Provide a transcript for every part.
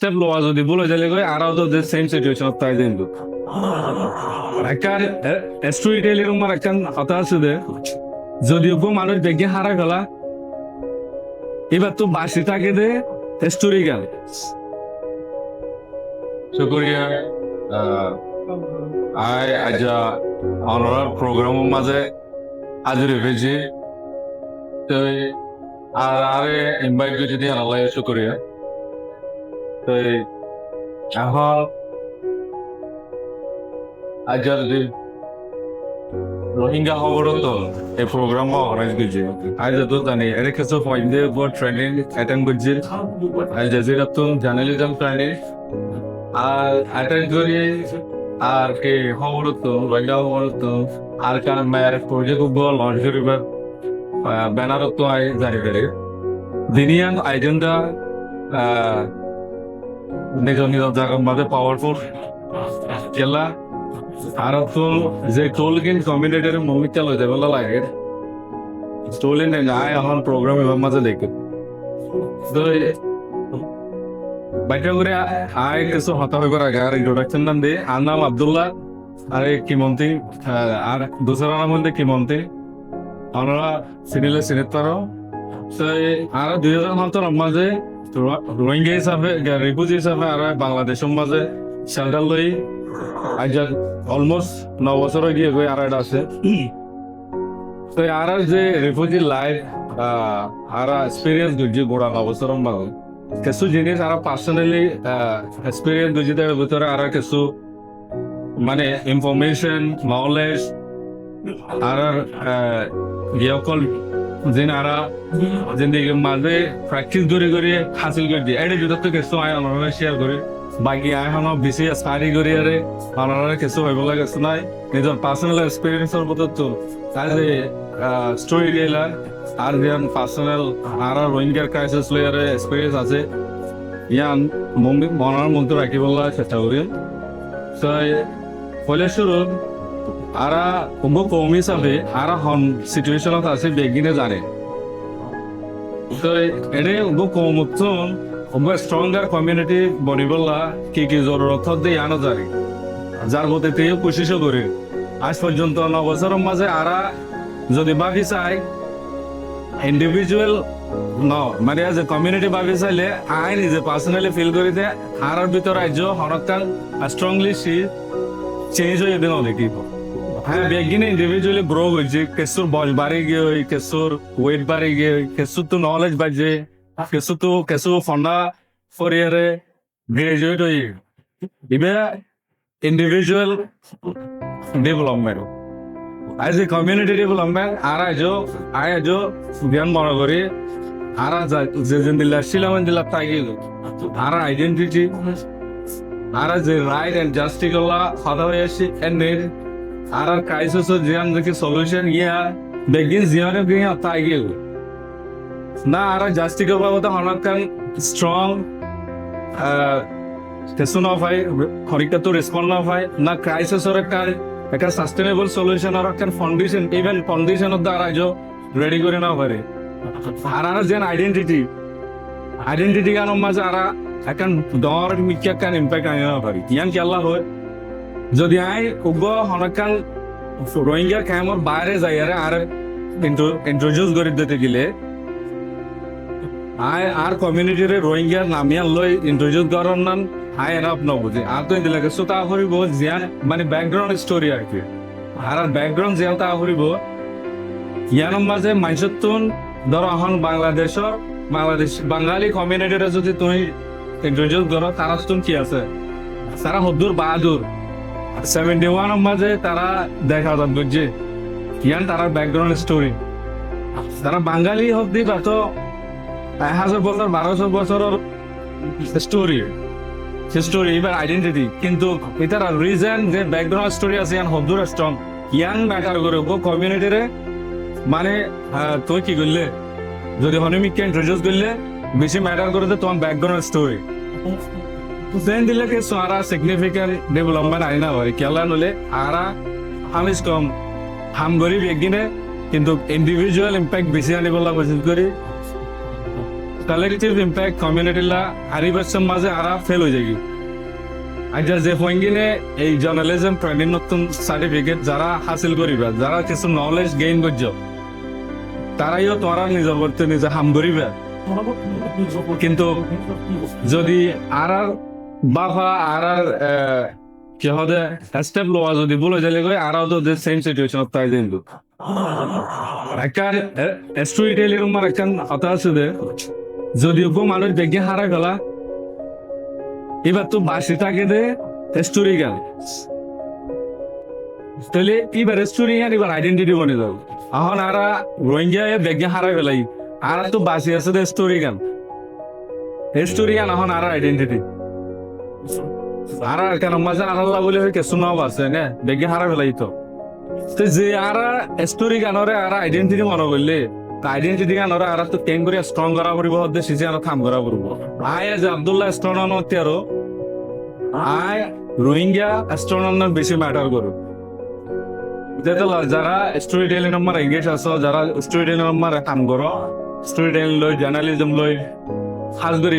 Step লওয়া যদি বলে যাইলে কই আরও তো সেম সিচুয়েশন তাই কিন্তু একটা স্টোরি টেলিং আমার একটা কথা আছে যে যদিও মানুষ দেখে হারা গেলা এবার তো বাসি থাকে দে স্টোরি গেল শুক্রিয়া আই আজ অনার প্রোগ্রামের মাঝে হাজির হয়েছি তো আর আরে ইনভাইট করে যদি আল্লাহ শুক্রিয়া তো এখন আজ যদি রোহিঙ্গা খবর তো এই প্রোগ্রাম অর্গানাইজ করছি আজ তো জানি এর কিছু পয়েন্টের উপর ট্রেনিং অ্যাটেন্ড করছি আল জাজিরা তো জার্নালিজম ট্রেনিং আর অ্যাটেন্ড করি আর কি খবর তো রোহিঙ্গা খবর তো আর কার মেয়ের প্রজেক্ট উপর লঞ্চ করিবার ব্যানার তো আই জারি করে দিনিয়ান আইজেন্ডা নিজ নিজ জায়গার মাঝে পাওয়ারফুল খেলা আর তো যে টোলকিন কমিউনিটির মুভি চালু যাবে লাগে টোলিন আয় এখন প্রোগ্রাম এবার মাঝে দেখে তো বাইটা করে আয় কিছু হতা হইবার আগে আর ইন্ট্রোডাকশন নাম দিয়ে আর নাম আব্দুল্লাহ আর কিমন্তি আর দোসরা নাম হচ্ছে কিমন্তি আমরা সিনিলে সিনেট পারো তো আর 2000 মাঝে রোহিঙ্গা হিসাবে রিফিউজি হিসাবে আর বাংলাদেশের মাঝে শেল্টার লই আজ অলমোস্ট 9 বছর গিয়ে গই আর এটা আছে তো আর যে রিফিউজি লাইফ আর এক্সপিরিয়েন্স দুজি গোড়া 9 বছর মাঝে কিছু জিনিস আর পার্সোনালি এক্সপিরিয়েন্স দুজি তার ভিতরে আর কিছু মানে ইনফরমেশন নলেজ আর সকল যেন আর জিন্দগির মাঝে প্র্যাকটিস করে করে হাসিল করে দিয়ে এটা যদি কিছু আয় আমরা শেয়ার করি বাকি এখন বেশি স্টাডি করি আরে আমার কিছু হইব লাগে নাই নিজের পার্সোনাল এক্সপিরিয়েন্সের মতো তো তাই যে স্টোরি টেলার আর যেন পার্সোনাল আর রোহিঙ্গার ক্রাইসিস লইয়ার এক্সপিরিয়েন্স আছে ইয়ান মনের মধ্যে রাখিব চেষ্টা করি তো ফলে শুরু আর কম হিসাবে আর হন সিচুয়েশনত আছে বেগিনে জানে তো এটা কম উত্তম স্ট্রঙ্গার কমিউনিটি বনিবলা কি জরুরত দিয়ে আনো জানি যার মধ্যে তেও কোশিশও করি আজ পর্যন্ত 9 বছরের মাঝে আরা যদি ভাবি চাই ইন্ডিভিজুয়াল মানে যে কমিউনিটি ভাবি চাইলে আই নিজে পার্সোনালি ফিল করি দে আর ভিতরে রাজ্য হনকাল স্ট্রংলি চেঞ্জ হয়ে দিন দেখিব হ্যাঁ বেগিনে ইন্ডিভিজুয়ালি গ্রো হয়েছে কেসুর বয়স বাড়ি গিয়ে কেসুর ওয়েট বাড়ি গিয়ে কেসুর তো নলেজ বাড়ছে কেসু ফন্ডা ফরিয়ারে গ্রাজুয়েট হয়ে ইবে ইন্ডিভিজুয়াল ডেভেলপমেন্ট আজ এ কমিউনিটি ডেভেলপমেন্ট আর আজ জ্ঞান মনে করি আর যে দিল্লা ছিলাম দিল্লা তাই আর আইডেন্টিটি আর যে রাইট এন্ড জাস্টিস গুলা কথা হয়ে আসছে এন্ড আর ক্রাইসিস জিয়ান দেখি সলিউশন ইয়া বেগিন জিয়ানে গিয়ে তাই গেল না আর জাস্টিস বাবদ হনকান স্ট্রং কিছু না পাই হরিকা তো রেসপন্ড না পাই না ক্রাইসিসের একটা সাস্টেনেবল সলিউশন আর একটা ফাউন্ডেশন ইভেন ফাউন্ডেশন দ্বারা আজ রেডি করে না পারে আর যেন আইডেন্টিটি গান মাঝে আর একটা ডর মিক্কা কান ইম্প্যাক্ট আনি না পারি ইয়ান কি আল্লাহ হয় যদি আই উগ্র হনকান রোহিঙ্গা ক্যাম্পর বাইরে যাই আর ইন্ট্রোডিউস করে দিতে গেলে আই আর কমিউনিটির রোহিঙ্গার নামিয়াল লই ইন্ট্রোডিউস করার নাম আই এনাফ নবুঝে আর তো এদিকে তা করিব জিয়ান মানে ব্যাকগ্রাউন্ড স্টোরি আর কি আর ব্যাকগ্রাউন্ড জিয়ান তা করিব ইয়ানোর মাঝে মাইসতুন ধরো এখন বাংলাদেশ বাঙালি কমিউনিটির যদি তুমি ইন্ট্রোডিউস করো তারা কি আছে তারা হদ্দুর বাহাদুর 71 মাঝে তারা দেখা যাবে যে ইয়ান তারা ব্যাকগ্রাউন্ড স্টোরি তারা বাঙালি হদ্দি তো 1000 বছর 1200 বছরের স্টোরি এবার আইডেন্টিটি কিন্তু এটার রিজন যে ব্যাকগ্রাউন্ড স্টোরি আছে ইয়ান হদ্দুর স্ট্রং ইয়ান ম্যাটার করে কমিউনিটিরে মানে তুই কি করলে যদি হনিমিককে ইন্ট্রোডিউস করলে বেশি ম্যাটার করে তোমার ব্যাকগ্রাউন্ড স্টোরি দেন দিলে কি সারা সিগনিফিকেন্ট ডেভেলপমেন্ট আইনা হয় কেলা নলে আরা হামিস কম হাম গরিব একদিনে কিন্তু ইন্ডিভিজুয়াল ইম্প্যাক্ট বেশি আনিবলা কোশিশ করি কালেক্টিভ ইম্প্যাক্ট কমিউনিটিলা আরিবাসের মাঝে আরা ফেল হয়ে যাবে আজ যে পয়েন্টে এই জার্নালিজম ট্রেনিং নতুন সার্টিফিকেট যারা হাসিল করিবা যারা কিছু নলেজ গেইন করছ তারাইও তোরা নিজের করতে নিজে হাম করিবা কিন্তু যদি আর বাফা আর কি হবে স্টেপ লওয়া যদি বলে যাইলে কই আরও তো সেম সিচুয়েশন তাই কিন্তু একটা স্টোরি টেলিং আমার একটা কথা আছে যে যদি কেউ মানুষ দেখে হারাই ফেলা এবার তো বাসি থাকে দে স্টোরি গান তাহলে এবার স্টোরি গান এবার আইডেন্টিটি বনে যাবে এখন আর রোহিঙ্গা বেগে হারাই ফেলাই আর তো বাসি আছে দে স্টোরি গান এখন আর আইডেন্টিটি আর কেন মাঝে আল্লাহ বলে হয় কিছু নাও আছে না বেগে হারা ফেলাই তো যে আর স্টোরি গানরে আর আইডেন্টিটি মনে করলে আইডেন্টিটি গানরে আর তো কেন করে স্ট্রং করা পড়ব হতে সিজে আর কাম করা পড়ব আয় আজ আব্দুল্লাহ স্ট্রনতে আরো আয় রোহিঙ্গা স্ট্রনর বেশি ম্যাটার করো যারা স্টোরি টেলিং নম্বর এঙ্গেজ আছো যারা স্টোরি টেলিং নম্বর কাম করো স্টোরি টেলিং লই জার্নালিজম লই খাস করে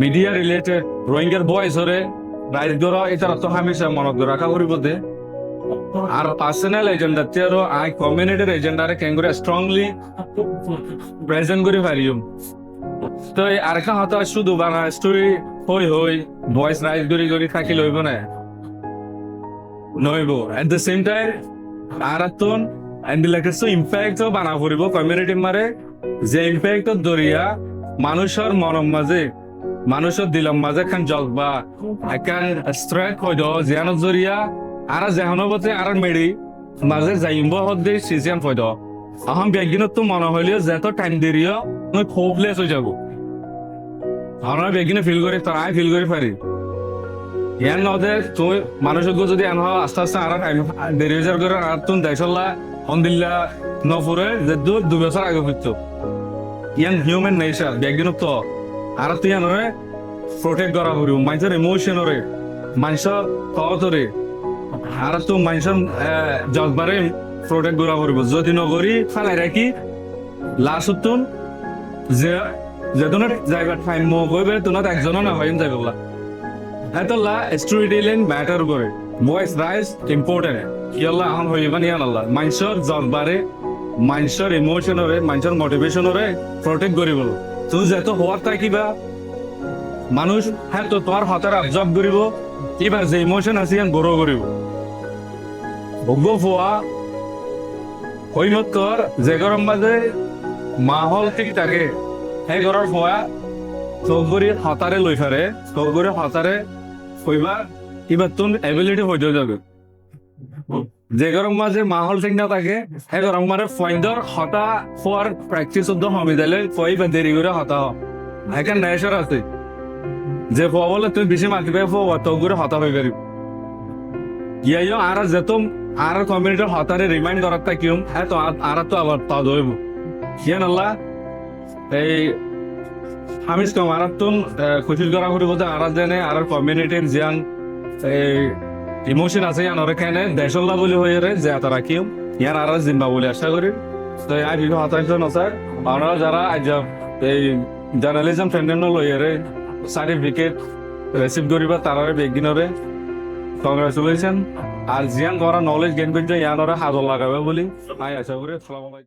মিডিয়া রিলেটেড রোহিঙ্গার ভয়েস হরে রাইট করা এটা তো হামেশা মনত রাখা করিব দে আর পার্সোনাল এজেন্ডা তেরো আই কমিউনিটির এজেন্ডারে কেন করে স্ট্রংলি প্রেজেন্ট করে পারিম তো আরেকটা হতা শুধু বানা স্টোরি হই ভয়েস রাইট করে থাকি লইব না নইব এট দ্য সেম টাইম আর তোন এন্ডিলেক্টস ইম্প্যাক্ট বানা পড়িব কমিউনিটির মারে যে ইম্প্যাক্ট দরিয়া মানুষের মনের মাঝে মানুষের দিলম মাঝে খান জলবা একান স্ট্রাইক হইদ জিয়ানত জরিয়া আর যেহনবতে আর মেডি মাঝে যাইব হদে সিজন হইদ আহম বেগিনত তো মনে হইলে যেত টাইম দেরিও নয় হোপলেস হয়ে যাব আমরা বেগিনে ফিল করি তাই ফিল করে পারি ইয়ান নদে তুই মানুষের যদি এন আস্তে আস্তে আর টাইম দেরি হয়ে যার করে আর তুমি দেখলা হন্দিল্লা নপুরে যে 2 বছর আগে হইতো ইয়ান হিউম্যান নেচার বেগিনত তো আর তুই আনরে প্রোটেক্ট করা পড়িব মানুষের ইমোশনরে মানুষের থটরে আর তো মানুষের জজবারে প্রোটেক্ট করা পড়িব যদি নগরী ফেলাই রাখি লাস্ট তুন যে যেদনের জায়গা টাইম মো কইবে তোনাত একজনও না হইম যাইবলা এতলা স্টোরি টেলিং ম্যাটার করে ভয়েস রাইজ ইম্পর্টেন্ট ইয়াল্লা এখন হইবা নিয়ান আল্লাহ মানুষের জজবারে মানুষের ইমোশনরে মানুষের মোটিভেশনরে প্রোটেক্ট করিব তুই যেত হওয়ার থাকিবা মানুষ হ্যাঁ তো তোমার হাতের অবজার্ভ করিব এবার যে ইমোশন আছে গ্রো করিব ভোগ্য ফোয়া হইমতর যে গরম মাঝে মাহল ঠিক থাকে সেই ঘরের ফোয়া চৌগুড়ি হাতারে লই ফেরে চৌগুড়ি হাতারে কইবা এবার তোর এবিলিটি হইতে যাবে যে গরম মাঝে মাহল ঠিক না থাকে সেই গরম মাঝে ফয়েন্দর হতা ফোয়ার প্র্যাকটিস অব্দ হমি দিলে ফই বা দেরি করে হতা এখন নেশার আছে যে ফোয়া বলে তুমি বেশি মাতিবে ফোয়া তো করে হতা হয়ে পারিব ইয়াইও আর যেত আর কমিউনিটির হতারে রিমাইন্ড করার কিউম হ্যাঁ তো আর তো আবার তা ধরব ইয়ান আল্লাহ এই হামিজ কম আর তুন কোশিশ করা করি বলতে আর জানে আর কমিউনিটির জিয়ান এই ইমোশন আছে ইয়ান ওরা কেন দেশল্লা বলে হয়ে রে যে তারা কিউম ইয়ার আর জিম্বা বলে আশা করি তো আর বিভিন্ন হতাশ নসার আপনারা যারা আজ এই জার্নালিজম ট্রেন্ডিং লইয়ে রে সার্টিফিকেট রিসিভ করিবা তারা বেগিনরে কংগ্রেচুলেশন আর জিয়ান করা নলেজ গেইন করতে ইয়ানরে হাজর লাগাবে বলি আই আশা করি আসসালামু আলাইকুম।